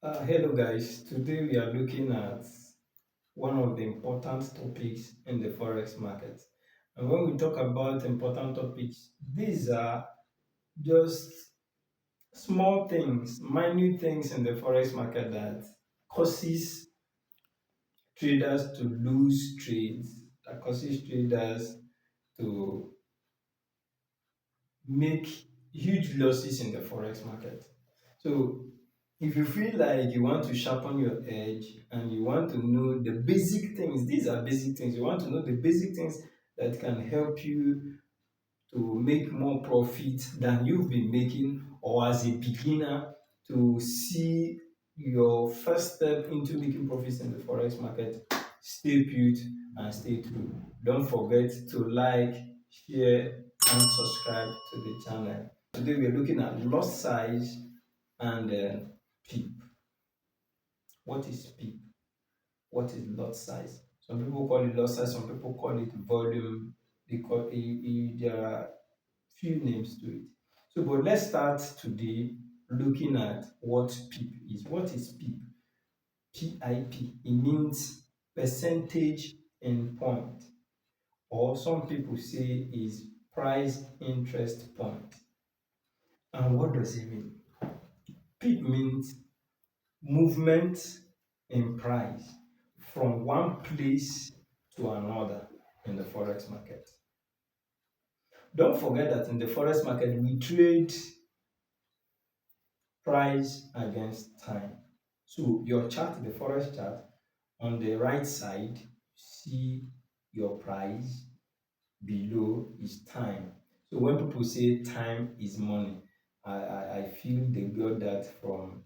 Hello guys, today we are looking at one of the important topics in the forex market. And when we talk about important topics, these are just small things, minute things in the forex market that causes traders to lose trades, that causes traders to make huge losses in the forex market. So if you feel like you want to sharpen your edge and you want to know the basic things, these are basic things, you want to know the basic things that can help you to make more profit than you've been making, or as a beginner to see your first step into making profits in the forex market, stay put and stay true. Don't forget to like, share, and subscribe to the channel. Today we're looking at lot size and PEEP. What is PEEP? What is lot size? Some people call it lot size, some people call it volume. There are few names to it. So, but let's start today looking at what PEEP is. What is PEEP? PIP. It means percentage in point, or some people say is price interest point. And what does it mean? PEEP means movement in price from one place to another in the forex market. Don't forget that in the forex market we trade price against time. So your chart, the forex chart, on the right side, see your price, below is time. So when people say time is money, I feel they got that from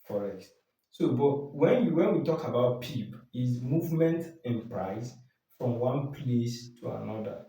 forex. So, but when we talk about PEEP, is movement in price from one place to another.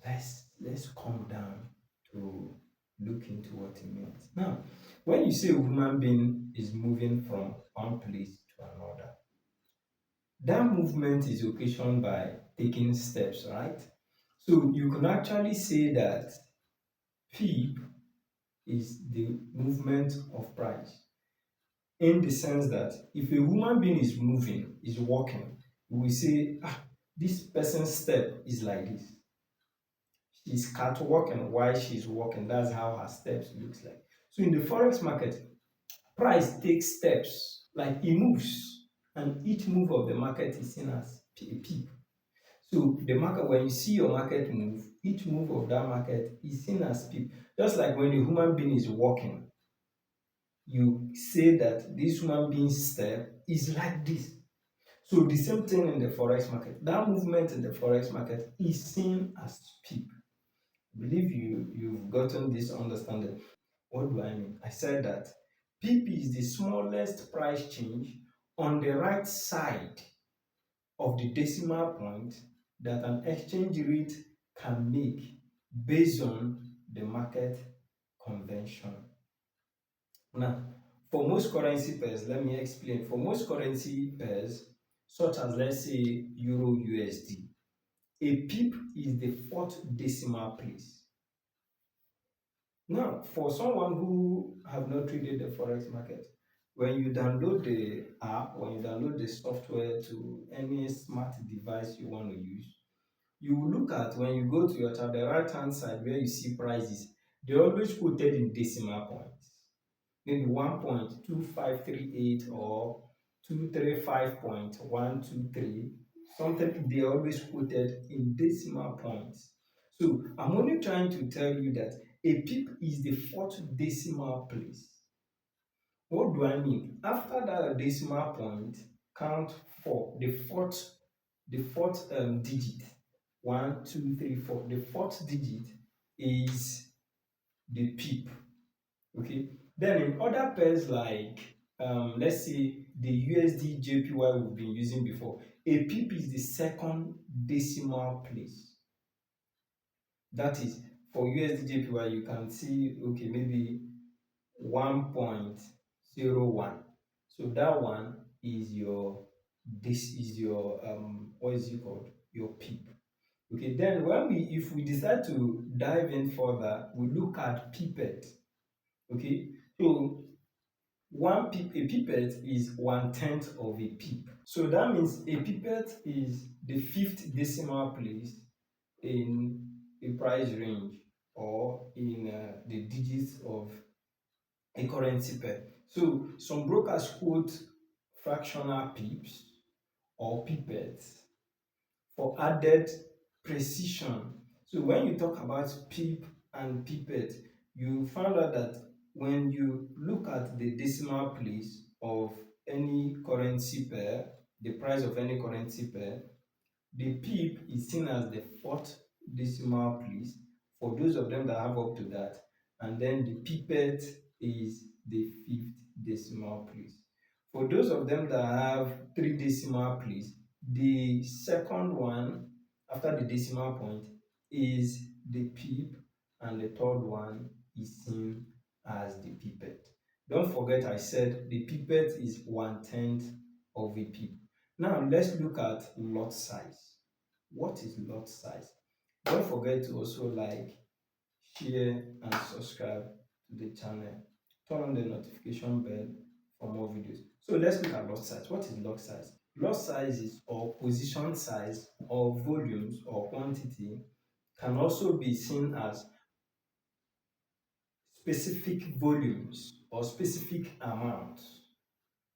Let's come down to look into what it means. Now, when you say a human being is moving from one place to another, that movement is occasioned by taking steps, right? So you can actually say that PEEP is the movement of price, in the sense that if a human being is moving, is walking, we will say, this person's step is like this. She's catwalking while she's walking. That's how her steps looks like. So in the forex market, price takes steps, like it moves, and each move of the market is seen as a PEEP. So the market, when you see your market move, each move of that market is seen as PEEP. Just like when a human being is walking, you say that this human being's step is like this. So the same thing in the forex market. That movement in the forex market is seen as PEEP. I believe you've gotten this understanding. What do I mean? I said that PEEP is the smallest price change on the right side of the decimal point that an exchange rate can make based on the market convention. Now, for most currency pairs, let me explain. For most currency pairs, such as let's say Euro USD, a PEEP is the fourth decimal place. Now, for someone who have not traded the forex market, when you download the app, when you download the software to any smart device you want to use, you will look at, when you go to your chart, the right hand side where you see prices, they always quoted in decimal points. Maybe 1.2538 or 235.123, something they always quoted in decimal points. So I'm only trying to tell you that a PEEP is the fourth decimal place. What do I mean? After that decimal point, count four, the fourth digit. One, two, three, four. The fourth digit is the PEEP. Okay. Then in other pairs like let's say the USD JPY we've been using before, a PEEP is the second decimal place. That is, for USD JPY you can see, okay, maybe 1.01. So that one is your what is it called? Your PEEP. Okay, then if we decide to dive in further, we look at Pipette. Okay, so a pipette is 1/10 of a pip. So that means a pipette is the fifth decimal place in a price range or in the digits of a currency pair. So some brokers quote fractional pips or pipettes for added precision. So when you talk about pip and pipette, you found out that when you look at the decimal place of any currency pair, the price of any currency pair, the pip is seen as the fourth decimal place for those of them that have up to that, and then the pipette is the fifth decimal place. For those of them that have three decimal place, the second one after the decimal point is the pip, and the third one is seen as the pipette. Don't forget I said the pipette is 1/10 of a pip. Now let's look at lot size. What is lot size? Don't forget to also like, share and subscribe to the channel. Turn on the notification bell for more videos. So let's look at lot size. What is lot size? Lot size is or position size or volumes or quantity, can also be seen as specific volumes or specific amounts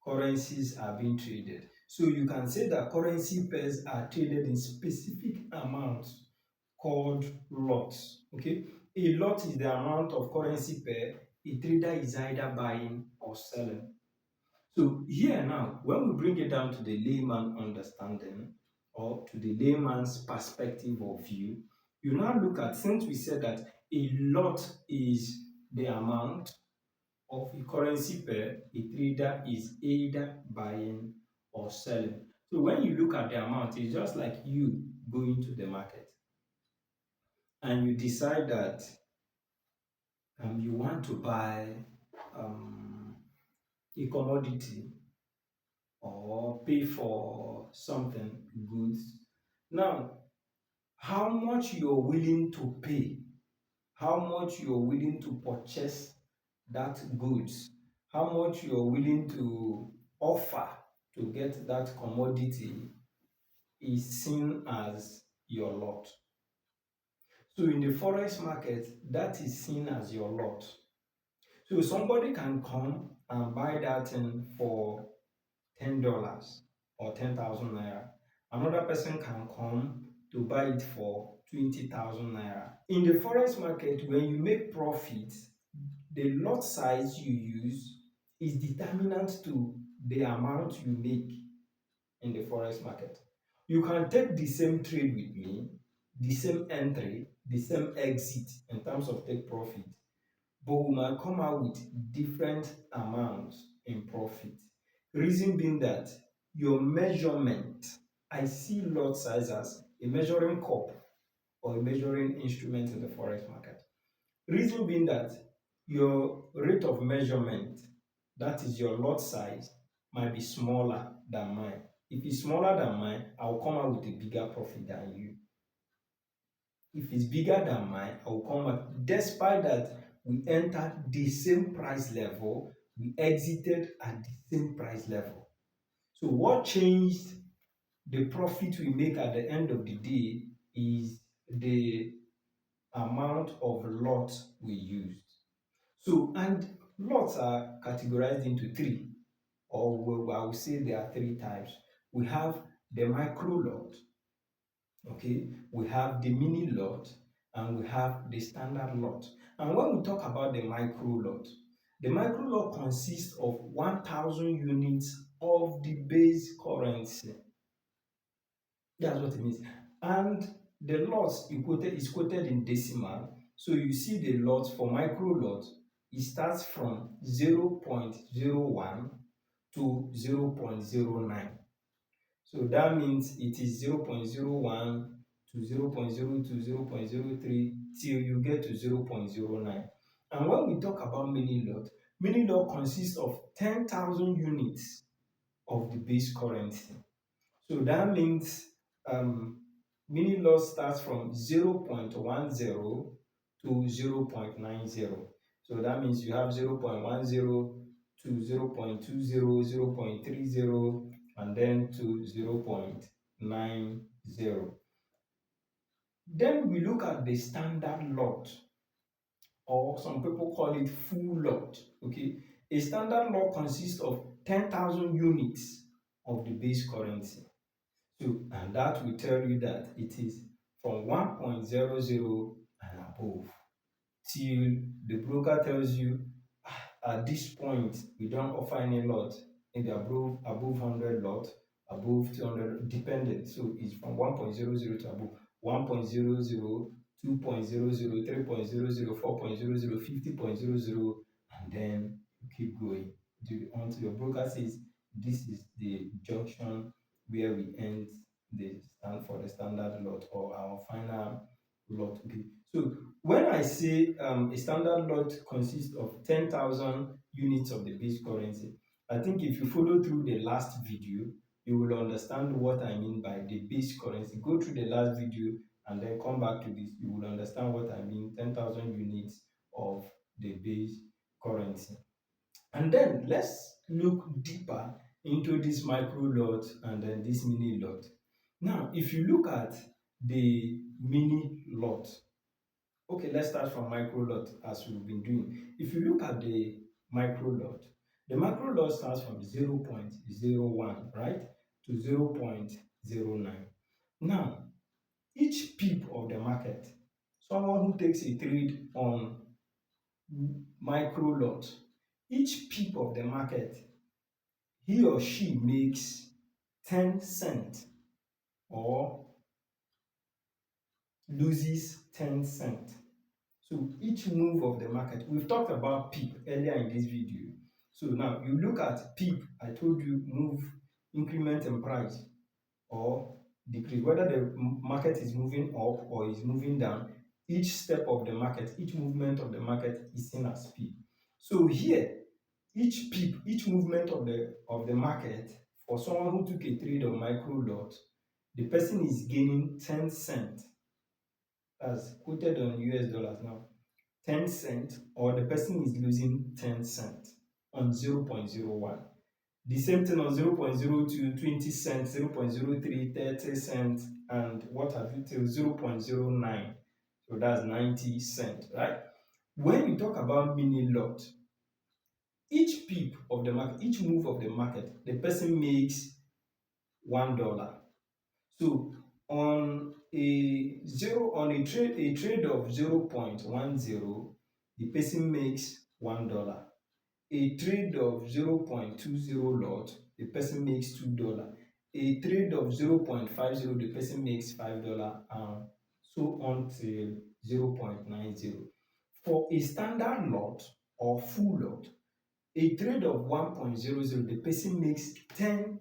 currencies are being traded. So you can say that currency pairs are traded in specific amounts called lots. Okay, a lot is the amount of currency pair a trader is either buying or selling. So here now, when we bring it down to the layman understanding or to the layman's perspective or view, you now look at, since we said that a lot is the amount of a currency pair a trader is either buying or selling. So when you look at the amount, it's just like you going to the market and you decide that you want to buy a commodity or pay for something, goods. Now, how much you're willing to pay, how much you're willing to purchase that goods, how much you're willing to offer to get that commodity is seen as your lot. So in the forex market, that is seen as your lot. So somebody can come and buy that thing for $10 or 10,000 naira. Another person can come to buy it for 20,000 naira. In the forex market, when you make profit, the lot size you use is determinant to the amount you make in the forex market. You can take the same trade with me, the same entry, the same exit in terms of take profit, but we might come out with different amounts in profit. Reason being that your measurement, I see lot size as a measuring cup or a measuring instrument in the forex market. Reason being that your rate of measurement, that is your lot size, might be smaller than mine. If it's smaller than mine, I'll come out with a bigger profit than you. If it's bigger than mine, I will come out. Despite that, we entered the same price level, we exited at the same price level. So what changed the profit we make at the end of the day is the amount of lots we used. So, and lots are categorized into three, or I would say there are three types. We have the micro lot, okay, we have the mini lot, and we have the standard lot. And when we talk about the micro lot consists of 1,000 units of the base currency. That's what it means. And the lots is quoted in decimal. So you see the lot for micro lot, it starts from 0.01 to 0.09. So that means it is 0.01 to 0.02, 0.03 till you get to 0.09. And when we talk about mini lot consists of 10,000 units of the base currency. So that means mini lot starts from 0.10 to 0.90. So that means you have 0.10 to 0.20, 0.30, and then to 0.90. Then we look at the standard lot, or some people call it full lot. Okay, a standard lot consists of 10,000 units of the base currency. So, and that will tell you that it is from 1.00 and above till the broker tells you, "Ah, at this point we don't offer any lot, maybe above 100 lot, above 200, dependent." So it's from 1.00 to above 1.00, 2.00, 3.00, 4.00, 50.00, and then you keep going until your broker says this is the junction where we end the stand for the standard lot or our final lot. Okay, so when I say a standard lot consists of 10,000 units of the base currency, I think if you follow through the last video, you will understand what I mean by the base currency. Go through the last video and then come back to this. You will understand what I mean, 10,000 units of the base currency. And then let's look deeper into this micro lot and then this mini lot. Now, if you look at the mini lot, okay, let's start from micro lot as we've been doing. If you look at the micro lot starts from 0.01, right, to 0.09. Now, each pip of the market, someone who takes a trade on micro lot, each pip of the market, he or she makes 10 cents or loses 10 cents. So each move of the market, we've talked about PEEP earlier in this video. So now you look at PEEP, I told you move, increment in price or decrease, whether the market is moving up or is moving down, each step of the market, each movement of the market is seen as PEEP. So here, each PEEP, each movement of the market, for someone who took a trade on micro lot, the person is gaining 10 cents, as quoted on US dollars now. 10 cents, or the person is losing 10 cents on 0.01. The same thing on 0.02, 20 cents, 0.03, 30 cents, and what have you till 0.09. So that's 90 cents, right? When you talk about mini lot, each pip of the market, each move of the market, the person makes $1. So on a trade of 0.10, the person makes $1. A trade of 0.20 lot, the person makes $2. A trade of 0.50, the person makes $5, and so on till 0.90. For a standard lot or full lot, a trade of 1.00, the person makes $10.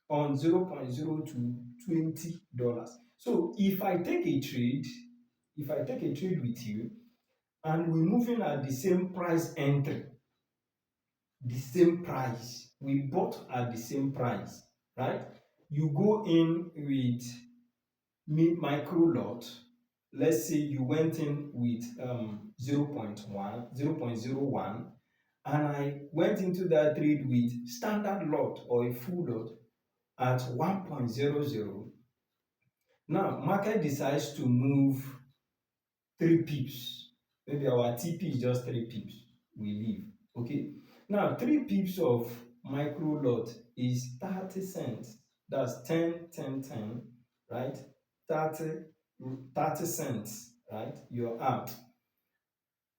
On 0.0 to $20. So if I take a trade with you and we're moving at the same price entry, the same price, we bought at the same price, right? You go in with micro lot, let's say you went in with 0.01, and I went into that trade with standard lot or a full lot at 1.00. Now, market decides to move 3 pips. Maybe our TP is just 3 pips. We leave. Okay. Now, 3 pips of micro lot is 30 cents. That's 10, 10, 10, right? 30, 30 cents, right? You're out.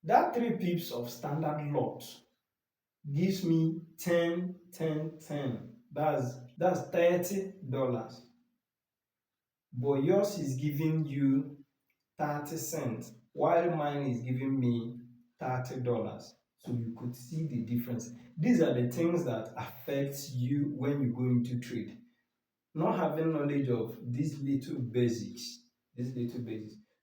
That 3 pips of standard lot gives me 10, 10, 10. That's $30. But yours is giving you 30 cents, while mine is giving me $30. So you could see the difference. These are the things that affect you when you go into trade. Not having knowledge of these little basics.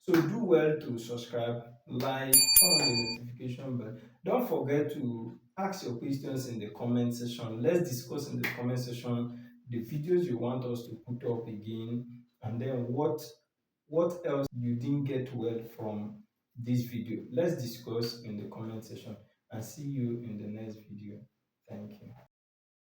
So do well to subscribe, like, turn on the notification bell. Don't forget to ask your questions in the comment section. Let's discuss in the comment section the videos you want us to put up again, and then what else you didn't get well from this video. Let's discuss in the comment section. and see you in the next video.